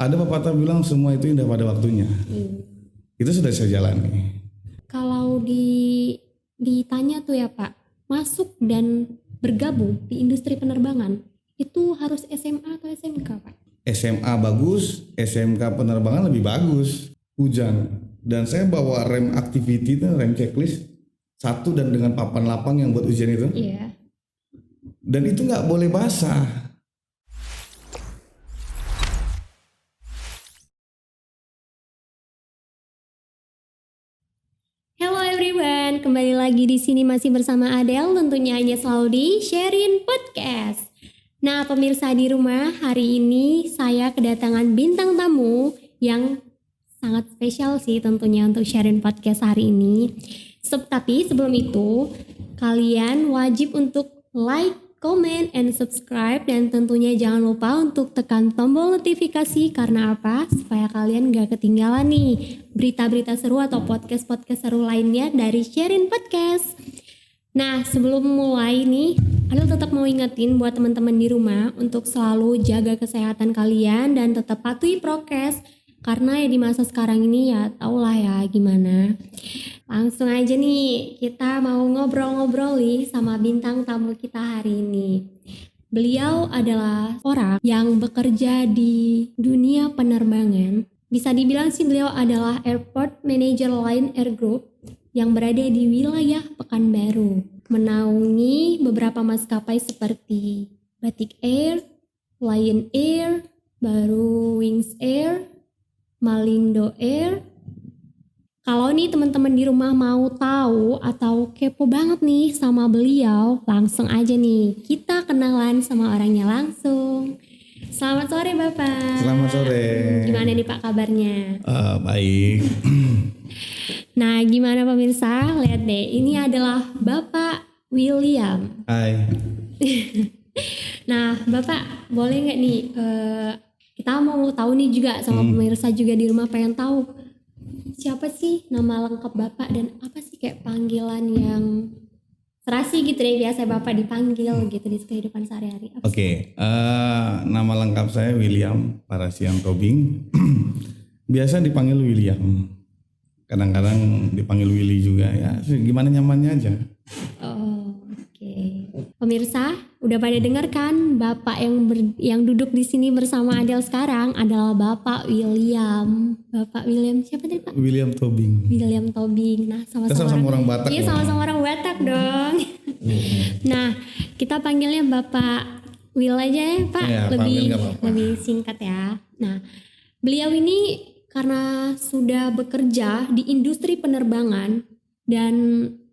Ada pepatah bilang semua itu indah pada waktunya. Itu sudah saya jalani. Kalau ditanya tuh ya Pak, masuk dan bergabung di industri penerbangan itu harus SMA atau SMK Pak? SMA bagus, SMK penerbangan lebih bagus. Hujan. Dan saya bawa rem activity itu, rem checklist 1 dan dengan papan lapang yang buat ujian itu. Iya. Dan itu nggak boleh basah. Hello everyone, kembali lagi di sini masih bersama Adele, tentunya hanya selalu di Sharing Podcast. Nah pemirsa di rumah, hari ini saya kedatangan bintang tamu yang sangat spesial sih tentunya untuk Sharing Podcast hari ini. Tapi sebelum itu, kalian wajib untuk like, comment, and subscribe, dan tentunya jangan lupa untuk tekan tombol notifikasi. Karena apa? Supaya kalian gak ketinggalan nih berita-berita seru atau podcast-podcast seru lainnya dari Sharing Podcast. Nah sebelum mulai nih, Adel tetap mau ingetin buat teman-teman di rumah untuk selalu jaga kesehatan kalian dan tetap patuhi prokes. Karena ya di masa sekarang ini ya tau lah ya gimana. Langsung aja nih kita mau ngobrol-ngobrol nih sama bintang tamu kita hari ini. Beliau adalah orang yang bekerja di dunia penerbangan. Bisa dibilang sih beliau adalah Airport Manager Lion Air Group yang berada di wilayah Pekanbaru. Menaungi beberapa maskapai seperti Batik Air, Lion Air, baru Wings Air, Malindo Air. Kalau nih teman-teman di rumah mau tahu atau kepo banget nih sama beliau, langsung aja nih kita kenalan sama orangnya langsung. Selamat sore Bapak. Selamat sore. Gimana nih Pak kabarnya? Baik. Nah gimana pemirsa, lihat deh, ini adalah Bapak William. Hai. Nah Bapak boleh nggak nih kita mau tahu nih juga sama pemirsa juga di rumah pengen tahu siapa sih nama lengkap Bapak dan apa sih kayak panggilan yang serasi gitu deh biasa Bapak dipanggil gitu di kehidupan sehari-hari. Oke, nama lengkap saya William Parasian Tobing. Biasa dipanggil William. Kadang-kadang dipanggil Willy juga ya. Gimana nyamannya aja. Oh, oke. Pemirsa, udah pada dengar kan Bapak yang duduk di sini bersama Adele sekarang adalah Bapak William. Bapak William siapa tadi Pak? William Tobing. William Tobing. Nah, Sama-sama orang Batak. Iya, sama-sama orang Batak dong. Nah, kita panggilnya Bapak Will aja ya, Pak. Ya, lebih singkat ya. Nah, beliau ini karena sudah bekerja di industri penerbangan dan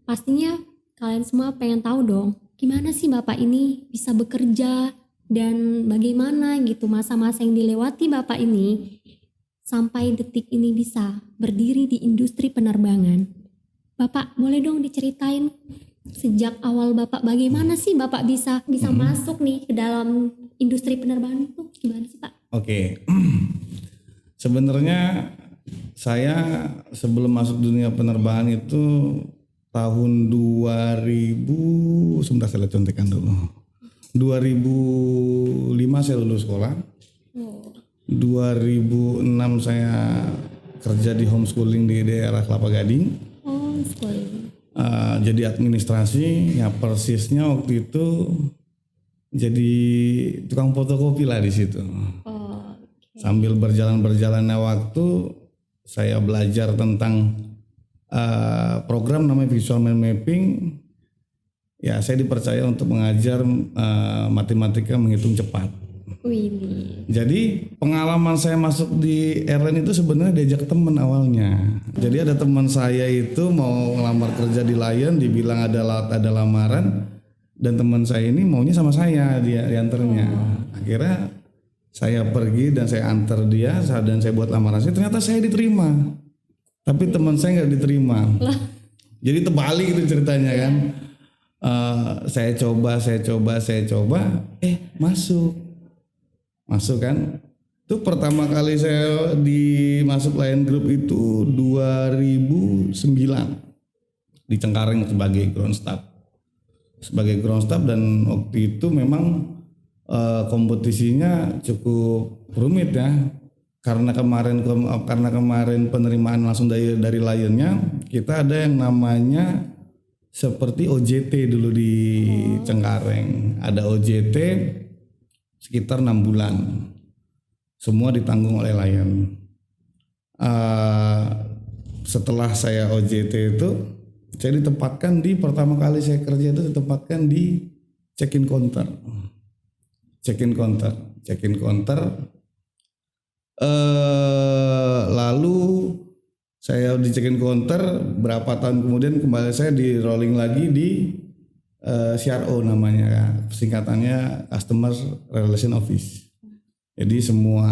pastinya kalian semua pengen tahu dong, gimana sih Bapak ini bisa bekerja dan bagaimana gitu masa-masa yang dilewati Bapak ini sampai detik ini bisa berdiri di industri penerbangan. Bapak boleh dong diceritain sejak awal Bapak bagaimana sih Bapak bisa masuk nih ke dalam industri penerbangan itu gimana sih Pak? Oke. Sebenarnya saya sebelum masuk dunia penerbangan itu tahun 2000, sebentar saya contekan dulu. 2005 saya lulus sekolah. 2006 saya kerja di homeschooling di daerah Kelapa Gading. Homeschooling. Jadi administrasi, ya persisnya waktu itu jadi tukang fotokopi lah di situ. Sambil berjalannya waktu, saya belajar tentang program namanya visual mind mapping. Ya, saya dipercaya untuk mengajar matematika menghitung cepat. Jadi pengalaman saya masuk di airline itu sebenarnya diajak teman awalnya. Jadi ada teman saya itu mau ngelamar kerja di Lion, dibilang ada lamaran, dan teman saya ini maunya sama saya, dia diantarnya. Akhirnya saya pergi dan saya antar dia dan saya buat lamaran saya, ternyata saya diterima. Tapi teman saya nggak diterima. Jadi terbalik itu ceritanya kan. Saya coba, masuk kan. Itu pertama kali saya masuk Lion Group itu 2009 di Cengkareng sebagai ground staff dan waktu itu memang kompetisinya cukup rumit ya. karena kemarin penerimaan langsung dari Lion-nya, kita ada yang namanya seperti OJT dulu di Cengkareng. Ada OJT sekitar 6 bulan. Semua ditanggung oleh Lion. Setelah saya OJT itu, saya ditempatkan pertama kali saya kerja itu ditempatkan di check-in counter. Lalu saya di check-in counter, berapa tahun kemudian kembali saya di rolling lagi di CRO namanya, singkatannya Customer Relation Office. Jadi semua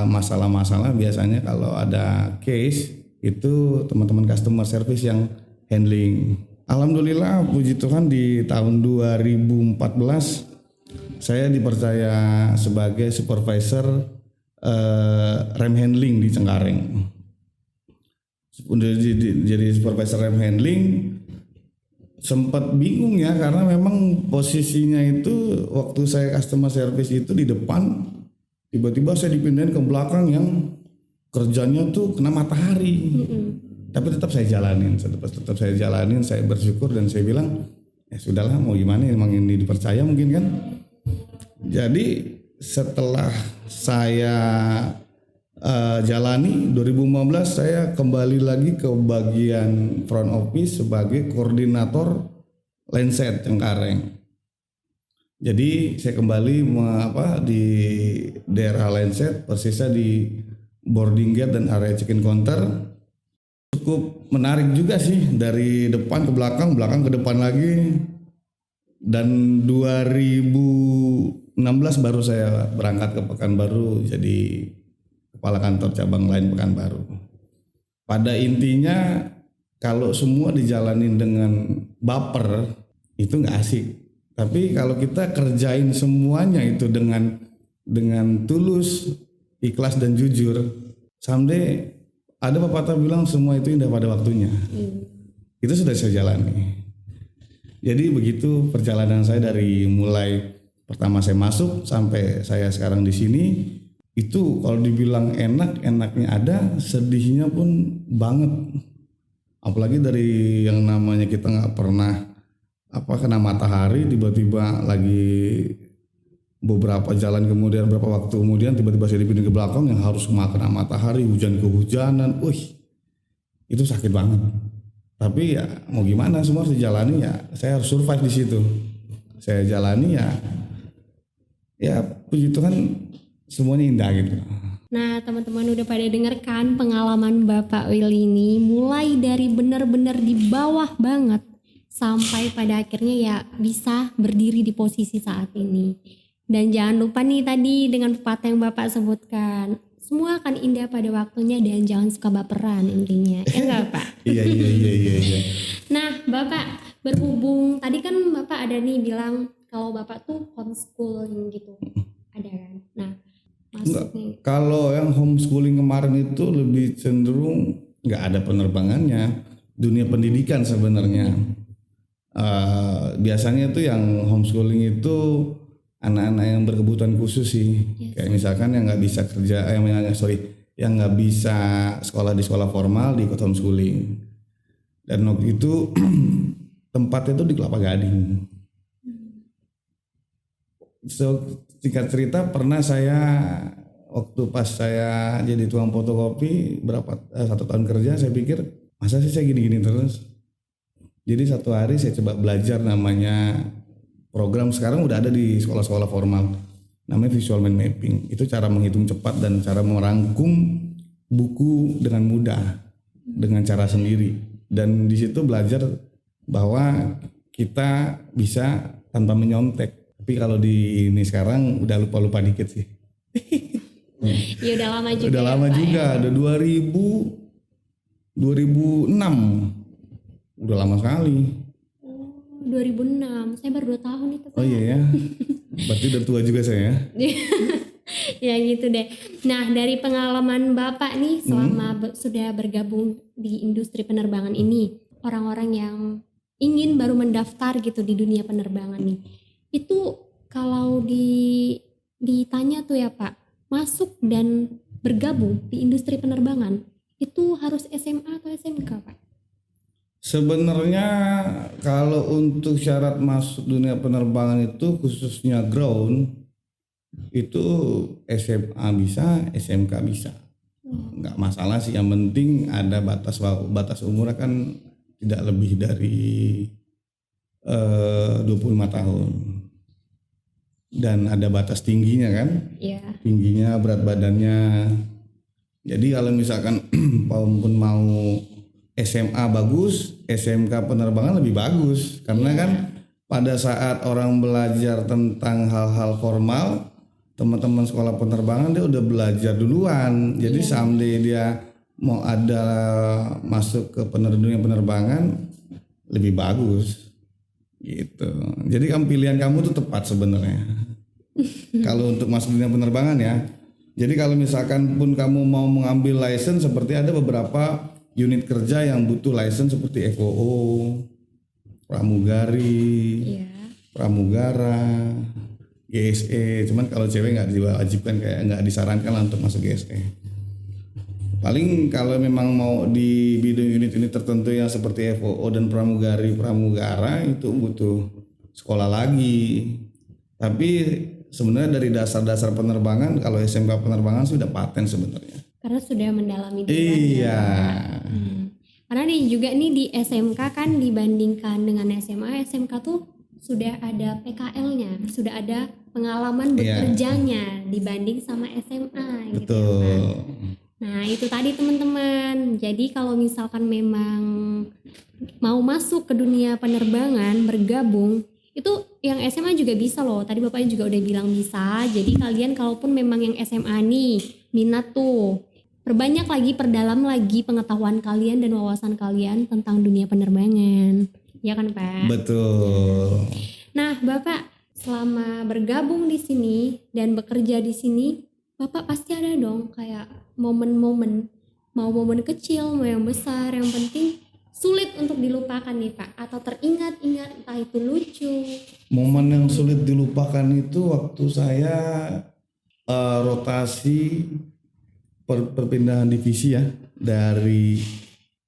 masalah-masalah biasanya kalau ada case itu teman-teman customer service yang handling. Alhamdulillah puji Tuhan di tahun 2014 saya dipercaya sebagai supervisor rem handling di Cengkareng. Udah jadi supervisor rem handling, sempat bingung ya karena memang posisinya itu waktu saya customer service itu di depan, tiba-tiba saya dipindahin ke belakang yang kerjanya tuh kena matahari. Tapi tetap saya jalanin, saya bersyukur dan saya bilang ya sudahlah, mau gimana, emang ini dipercaya mungkin kan. Jadi setelah saya jalani 2015 saya kembali lagi ke bagian front office sebagai koordinator Lenset Cengkareng. Jadi saya kembali di daerah Lenset, persisnya di boarding gate dan area check-in counter. Cukup menarik juga sih, dari depan ke belakang, belakang ke depan lagi. Dan 2016 baru saya berangkat ke Pekanbaru jadi kepala kantor cabang lain Pekanbaru. Pada intinya kalau semua dijalanin dengan baper itu nggak asik. Tapi kalau kita kerjain semuanya itu dengan tulus, ikhlas dan jujur, someday ada pepatah bilang semua itu indah pada waktunya. Itu sudah saya jalani. Jadi begitu perjalanan saya dari mulai pertama saya masuk sampai saya sekarang di sini. Itu kalau dibilang enaknya ada, sedihnya pun banget. Apalagi dari yang namanya kita nggak pernah kena matahari, tiba-tiba lagi beberapa jalan kemudian, beberapa waktu kemudian tiba-tiba saya dipindah ke belakang yang harus kena matahari, kehujanan, itu sakit banget. Tapi ya mau gimana, semua harus dijalani, ya saya harus survive di situ. Saya jalani ya puji Tuhan semuanya indah gitu. Nah teman-teman udah pada denger kan pengalaman Bapak Willy ini, mulai dari benar-benar di bawah banget sampai pada akhirnya ya bisa berdiri di posisi saat ini. Dan jangan lupa nih tadi dengan pepatah yang Bapak sebutkan, semua akan indah pada waktunya dan jangan suka baperan intinya. Ya enggak Pak? Iya. Nah Bapak, berhubung tadi kan Bapak ada nih bilang kalau Bapak tuh homeschooling gitu. Ada kan? Nah maksudnya kalau yang homeschooling kemarin itu lebih cenderung nggak ada penerbangannya, dunia pendidikan sebenarnya. Biasanya itu yang homeschooling itu anak-anak yang berkebutuhan khusus sih. Yes. Kayak misalkan yang nggak bisa kerja, yang nggak bisa sekolah di sekolah formal di ikut homeschooling. Dan waktu itu tempatnya itu di Kelapa Gading. So, singkat cerita, pernah saya waktu pas saya jadi tukang fotokopi 1 tahun kerja, saya pikir masa sih saya gini-gini terus. Jadi satu hari saya coba belajar namanya program, sekarang udah ada di sekolah-sekolah formal, namanya visual mind mapping. Itu cara menghitung cepat dan cara merangkum buku dengan mudah dengan cara sendiri. Dan di situ belajar bahwa kita bisa tanpa menyontek. Tapi kalau di ini sekarang udah lupa-lupa dikit sih. Ya udah lama juga. Udah lama juga, ada 2006. Udah lama sekali. 2006, saya baru 2 tahun itu Pak. Oh iya ya, berarti udah tua juga saya. Ya gitu deh. Nah dari pengalaman Bapak nih selama sudah bergabung di industri penerbangan ini, orang-orang yang ingin baru mendaftar gitu di dunia penerbangan nih, itu kalau ditanya tuh ya Pak, masuk dan bergabung di industri penerbangan itu harus SMA atau SMK, Pak? Sebenarnya kalau untuk syarat masuk dunia penerbangan itu khususnya ground itu SMA bisa, SMK bisa. Nggak masalah sih, yang penting ada batas umurnya kan tidak lebih dari 25 tahun. Dan ada batas tingginya kan? Iya. Tingginya, berat badannya. Jadi kalau misalkan pun mau SMA bagus, SMK penerbangan lebih bagus. Karena kan pada saat orang belajar tentang hal-hal formal, teman-teman sekolah penerbangan dia udah belajar duluan. Jadi someday dia mau ada masuk ke dunia penerbangan lebih bagus gitu. Jadi pilihan kamu tuh tepat sebenarnya. Kalau untuk masuk dunia penerbangan ya. Jadi kalau misalkan pun kamu mau mengambil license, seperti ada beberapa unit kerja yang butuh license seperti FOO, pramugari, pramugara, GSE. Cuman kalau cewek nggak diwajibkan, kayak nggak disarankan lah untuk masuk GSE. Paling kalau memang mau di bidang unit-unit tertentu yang seperti FOO dan pramugari, pramugara itu butuh sekolah lagi. Tapi sebenarnya dari dasar-dasar penerbangan, kalau SMK penerbangan sudah paten sebenarnya. Karena sudah mendalami Iya. Karena juga nih di SMK kan dibandingkan dengan SMA, SMK tuh sudah ada PKL-nya, sudah ada pengalaman bekerjanya dibanding sama SMA. Betul. Gitu ya, Pak. Nah itu tadi teman-teman. Jadi kalau misalkan memang mau masuk ke dunia penerbangan, bergabung, itu yang SMA juga bisa loh. Tadi Bapaknya juga udah bilang bisa. Jadi kalian kalaupun memang yang SMA nih minat tuh, perbanyak lagi, perdalam lagi pengetahuan kalian dan wawasan kalian tentang dunia penerbangan. Ya kan Pak? Betul. Nah Bapak selama bergabung di sini dan bekerja di sini, Bapak pasti ada dong kayak momen-momen, mau momen kecil mau yang besar, yang penting sulit untuk dilupakan nih Pak, atau teringat-ingat, entah itu lucu. Momen yang sulit dilupakan itu waktu saya rotasi perpindahan divisi ya, dari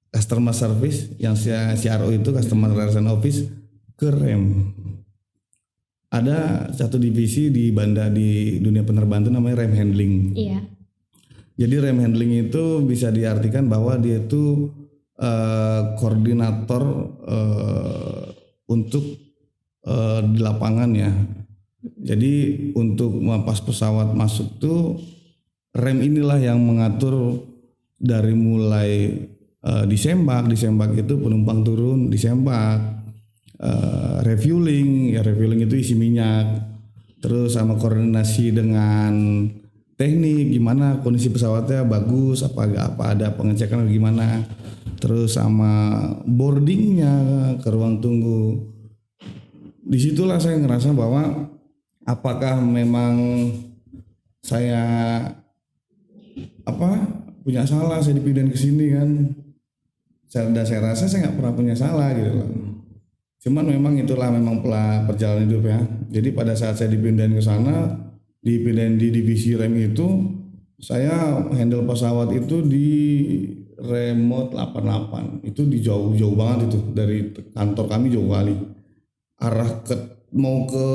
customer service yang CRO itu customer relation office ke rem. Ada satu divisi di dunia penerbangan itu namanya rem handling. Iya. Jadi rem handling itu bisa diartikan bahwa dia itu koordinator untuk di lapangan ya. Jadi untuk pas pesawat masuk tuh rem inilah yang mengatur dari mulai disembak itu penumpang turun, disembak, refueling itu isi minyak, terus sama koordinasi dengan teknik gimana kondisi pesawatnya bagus apa ada pengecekan gimana, terus sama boardingnya ke ruang tunggu. Disitulah saya ngerasa bahwa apakah memang saya punya salah, saya dipindahin ke sini kan. Saya rasa saya nggak pernah punya salah gitu loh. Cuman memang itulah memang perjalanan hidup ya. Jadi pada saat saya dipindahin ke sana, dipindahin di divisi rem itu, saya handle pesawat itu di remote 88. Itu di jauh banget itu dari kantor kami jauh kali. Arah mau ke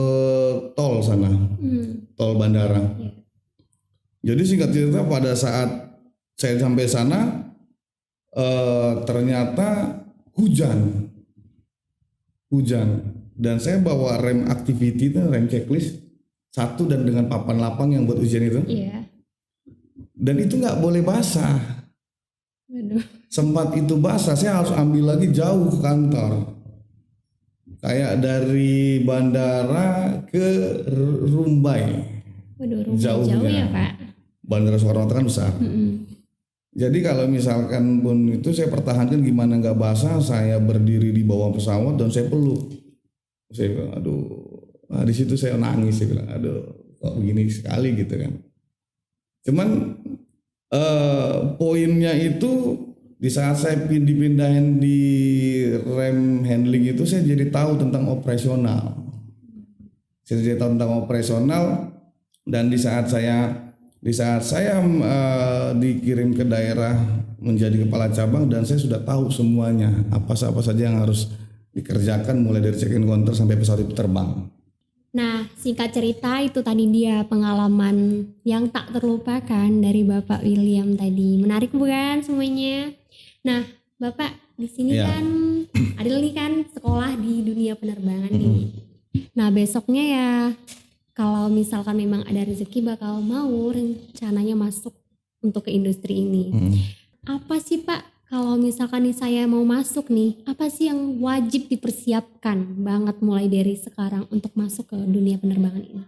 tol sana, tol bandara. Jadi singkat cerita pada saat saya sampai sana ternyata hujan dan saya bawa rem activity itu, rem checklist 1 dan dengan papan lapang yang buat ujian itu. Iya. Dan itu nggak boleh basah. Aduh. Sempat itu basah, saya harus ambil lagi jauh ke kantor. Kayak dari bandara ke Rumbai. Waduh, jauh ya Pak. Bandara Soekarno-Hatta kan besar. Jadi kalau misalkan pun itu saya pertahankan gimana nggak basah, saya berdiri di bawah pesawat dan saya peluk. Saya bilang, di situ saya nangis, saya bilang, kok begini sekali gitu kan. Cuman poinnya itu di saat saya dipindahin di rem handling itu saya jadi tahu tentang operasional. Dan di saat saya Di saat saya dikirim ke daerah menjadi kepala cabang dan saya sudah tahu semuanya apa saja yang harus dikerjakan mulai dari check-in counter sampai pesawat itu terbang. Nah, singkat cerita itu tadi dia pengalaman yang tak terlupakan dari Bapak William tadi. Menarik bukan semuanya? Nah, Bapak di sini kan Adil nih kan sekolah di dunia penerbangan nih. Nah, besoknya ya kalau misalkan memang ada rezeki bakal mau rencananya masuk untuk ke industri ini. Apa sih Pak kalau misalkan nih saya mau masuk nih, apa sih yang wajib dipersiapkan banget mulai dari sekarang untuk masuk ke dunia penerbangan ini?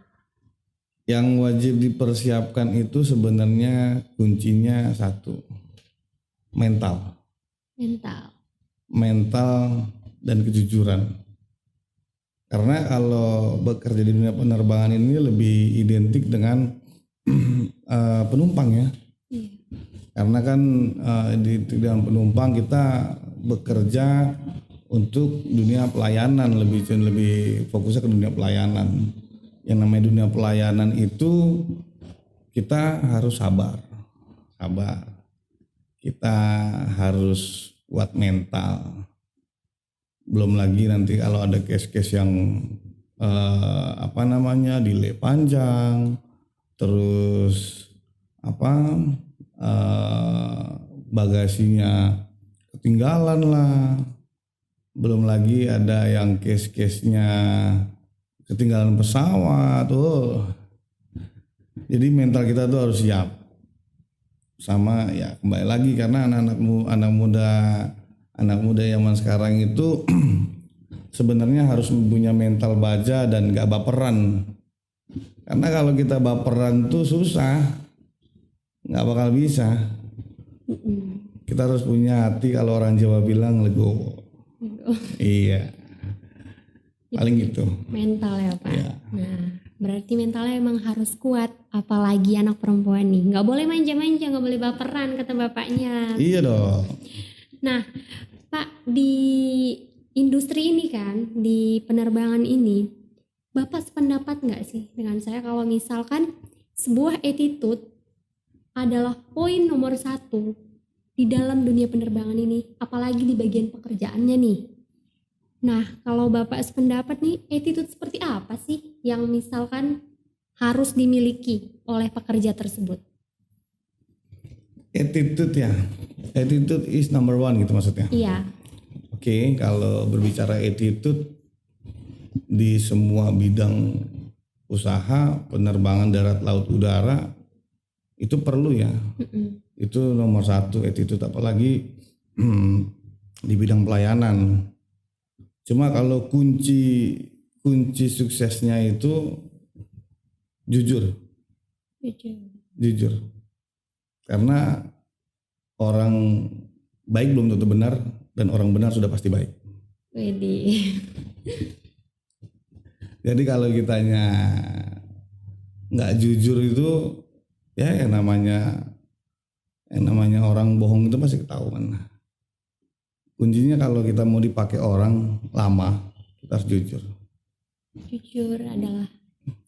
Yang wajib dipersiapkan itu sebenarnya kuncinya satu, mental dan kejujuran. Karena kalau bekerja di dunia penerbangan ini lebih identik dengan penumpang ya. Karena kan di dalam penumpang kita bekerja untuk dunia pelayanan, lebih fokusnya ke dunia pelayanan. Yang namanya dunia pelayanan itu kita harus sabar. Kita harus kuat mental. Belum lagi nanti kalau ada case-case yang delay panjang, terus bagasinya ketinggalan lah. Belum lagi ada yang case-case-nya ketinggalan pesawat. Jadi mental kita tuh harus siap. Sama ya kembali lagi karena anak muda zaman sekarang itu sebenarnya harus punya mental baja dan gak baperan. Karena kalau kita baperan tuh susah, gak bakal bisa. Kita harus punya hati, kalau orang Jawa bilang legowo. Iya, paling gitu. Mental ya Pak. Ya. Nah, berarti mentalnya emang harus kuat, apalagi anak perempuan nih. Gak boleh manja-manja, gak boleh baperan kata bapaknya. Iya dong. Nah, Pak, di industri ini kan, di penerbangan ini, Bapak sependapat nggak sih dengan saya kalau misalkan sebuah attitude adalah poin nomor 1 di dalam dunia penerbangan ini, apalagi di bagian pekerjaannya nih. Nah, kalau Bapak sependapat nih, attitude seperti apa sih yang misalkan harus dimiliki oleh pekerja tersebut? Attitude ya, attitude is number 1 gitu maksudnya. Iya. Oke, kalau berbicara attitude di semua bidang usaha penerbangan darat, laut, udara itu perlu ya. Itu nomor 1 attitude, apalagi di bidang pelayanan. Cuma kalau kunci suksesnya itu jujur. Karena orang baik belum tentu benar dan orang benar sudah pasti baik. Jadi kalau kitanya nggak jujur itu ya yang namanya orang bohong itu pasti ketahuan. Kuncinya kalau kita mau dipakai orang lama, kita harus jujur. Jujur adalah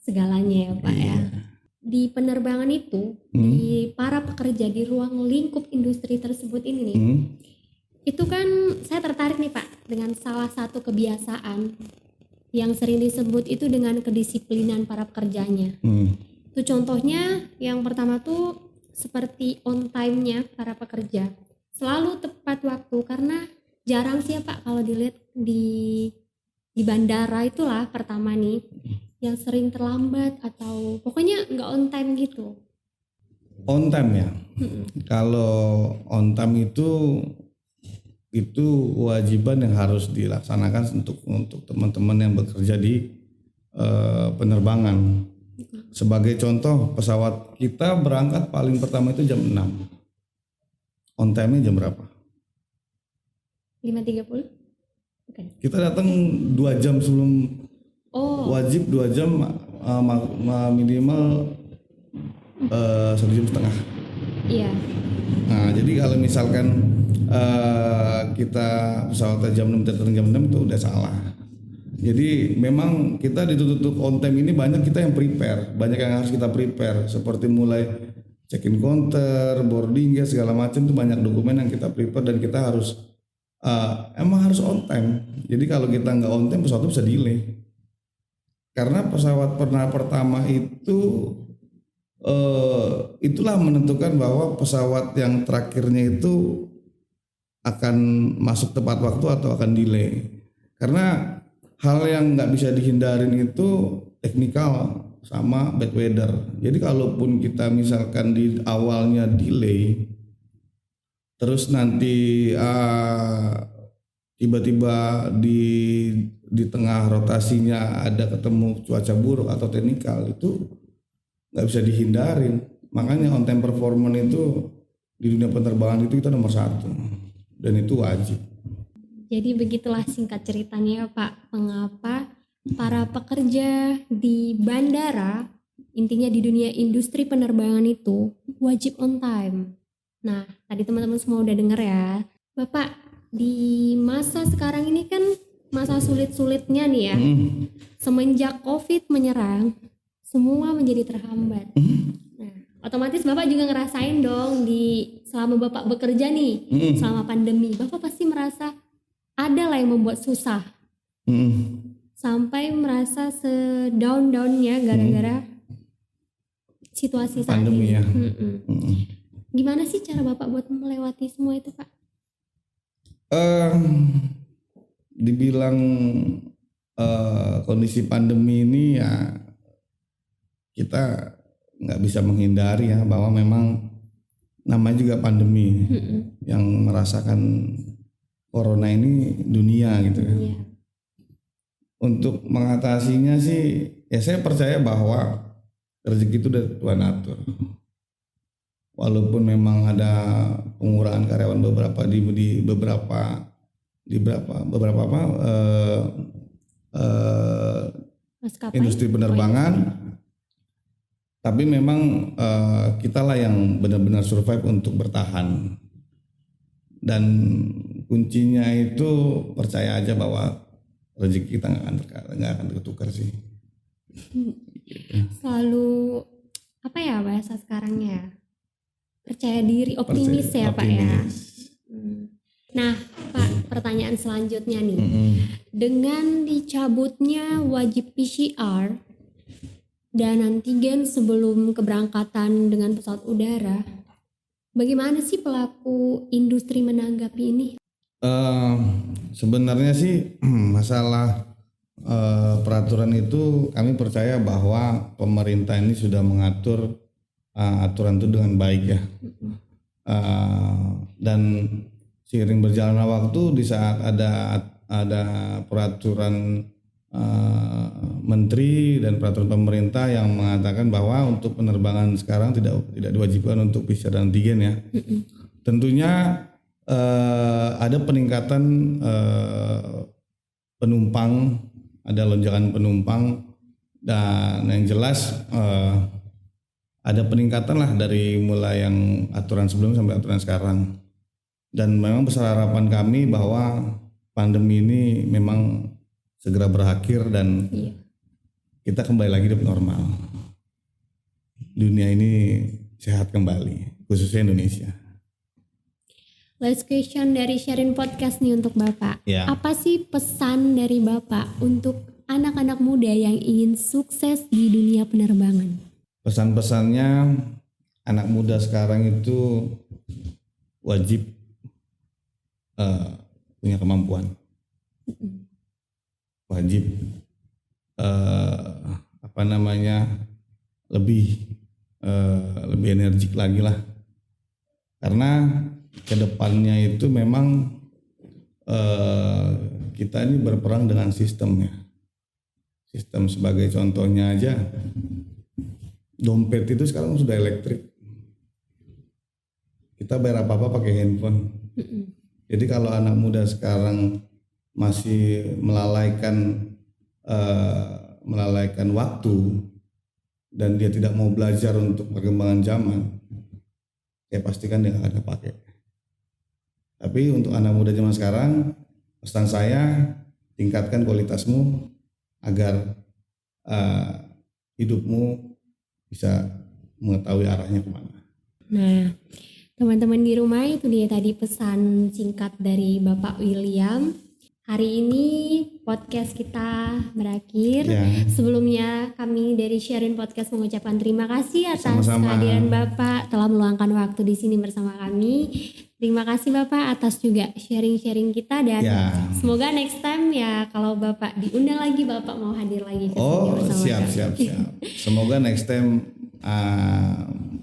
segalanya ya Pak ya. Di penerbangan itu, di para pekerja di ruang lingkup industri tersebut ini nih, itu kan saya tertarik nih Pak dengan salah satu kebiasaan yang sering disebut itu dengan kedisiplinan para pekerjanya. Itu contohnya yang pertama tuh seperti on time-nya para pekerja. Selalu tepat waktu, karena jarang sih ya Pak kalau dilihat di bandara itulah pertama nih yang sering terlambat atau pokoknya nggak on time gitu. On time ya. Kalau on time itu kewajiban yang harus dilaksanakan untuk teman-teman yang bekerja di penerbangan. Sebagai contoh, pesawat kita berangkat paling pertama itu jam 6. On time-nya jam berapa? 5.30? Bukan. Kita datang 2 jam sebelum wajib, 2 jam minimal 1,5 jam. Iya. Nah, jadi kalau misalkan kita pesawatnya jam 6 datang jam 6 itu udah salah. Jadi memang kita ditutup on time ini banyak kita yang prepare, banyak yang harus kita prepare, seperti mulai check-in counter, boarding gate segala macam itu banyak dokumen yang kita prepare dan kita harus emang harus on time. Jadi kalau kita nggak on time pesawat itu bisa delay. Karena pesawat pertama itu itulah menentukan bahwa pesawat yang terakhirnya itu akan masuk tepat waktu atau akan delay. Karena hal yang nggak bisa dihindarin itu teknikal sama bad weather. Jadi kalaupun kita misalkan di awalnya delay, terus nanti tiba-tiba di tengah rotasinya ada ketemu cuaca buruk atau teknikal, itu nggak bisa dihindarin. Makanya on time performance itu di dunia penerbangan itu kita nomor 1 dan itu wajib. Jadi begitulah singkat ceritanya Pak, mengapa para pekerja di bandara, intinya di dunia industri penerbangan itu wajib on time. Nah, tadi teman-teman semua udah denger ya. Bapak, di masa sekarang ini kan masa sulit-sulitnya nih ya. Semenjak COVID menyerang, semua menjadi terhambat. Nah, otomatis Bapak juga ngerasain dong selama Bapak bekerja nih, selama pandemi. Bapak pasti merasa ada lah yang membuat susah. Sampai merasa sedown-downnya gara-gara situasi saat pandemi ini. ya. Gimana sih cara Bapak buat melewati semua itu Pak? Dibilang kondisi pandemi ini ya kita nggak bisa menghindari ya bahwa memang namanya juga pandemi. Yang merasakan corona ini dunia gitu ya. Iya. Untuk mengatasinya sih ya saya percaya bahwa rezeki itu udah Tuhan atur. Walaupun memang ada pengurangan karyawan beberapa di beberapa industri penerbangan, tapi memang kita lah yang benar-benar survive untuk bertahan. Dan kuncinya itu percaya aja bahwa rezeki kita nggak akan tertukar sih. Selalu apa ya bahasa sekarangnya? Percaya diri, optimis ya Pak ya. Nah Pak, pertanyaan selanjutnya nih. Dengan dicabutnya wajib PCR dan antigen sebelum keberangkatan dengan pesawat udara, bagaimana sih pelaku industri menanggapi ini? Sebenarnya sih masalah peraturan itu kami percaya bahwa pemerintah ini sudah mengatur aturan itu dengan baik ya. Dan seiring berjalannya waktu di saat ada peraturan menteri dan peraturan pemerintah yang mengatakan bahwa untuk penerbangan sekarang tidak diwajibkan untuk PCR dan antigen ya. Tentunya ada peningkatan penumpang, ada lonjakan penumpang, dan yang jelas ada peningkatan lah dari mulai yang aturan sebelum sampai aturan sekarang. Dan memang besar harapan kami bahwa pandemi ini memang segera berakhir dan kita kembali lagi hidup normal. Dunia ini sehat kembali, khususnya Indonesia. Last question dari Sharing Podcast nih untuk Bapak. Ya. Apa sih pesan dari Bapak untuk anak-anak muda yang ingin sukses di dunia penerbangan? Pesan-pesannya, anak muda sekarang itu wajib punya kemampuan, wajib lebih energik lagi lah, karena kedepannya itu memang kita ini berperang dengan sistemnya. Sistem sebagai contohnya aja, dompet itu sekarang sudah elektrik. Kita bayar apa-apa pakai handphone. Jadi kalau anak muda sekarang masih melalaikan waktu dan dia tidak mau belajar untuk perkembangan zaman, saya pastikan dia akan kepake. Tapi untuk anak muda zaman sekarang, pesan saya, tingkatkan kualitasmu agar hidupmu bisa mengetahui arahnya kemana. Nah, teman-teman di rumah, itu dia tadi pesan singkat dari Bapak William. Hari ini podcast kita berakhir. Ya. Sebelumnya kami dari Sharing Podcast mengucapkan terima kasih atas Sama-sama. kehadiran Bapak telah meluangkan waktu di sini bersama kami. Terima kasih Bapak atas juga sharing-sharing kita dan Ya. semoga next time ya kalau Bapak diundang lagi, Bapak mau hadir lagi ke sini Oh, bersama siap. kami. Semoga next time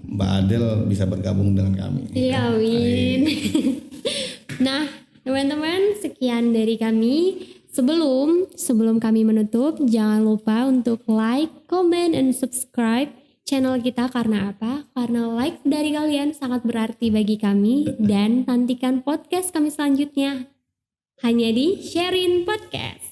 Mbak Adel bisa bergabung dengan kami. Iya, amin. Nah, teman-teman, sekian dari kami. Sebelum kami menutup, jangan lupa untuk like, comment, and subscribe channel kita. Karena apa? Karena like dari kalian sangat berarti bagi kami. Dan nantikan podcast kami selanjutnya hanya di Sharing Podcast.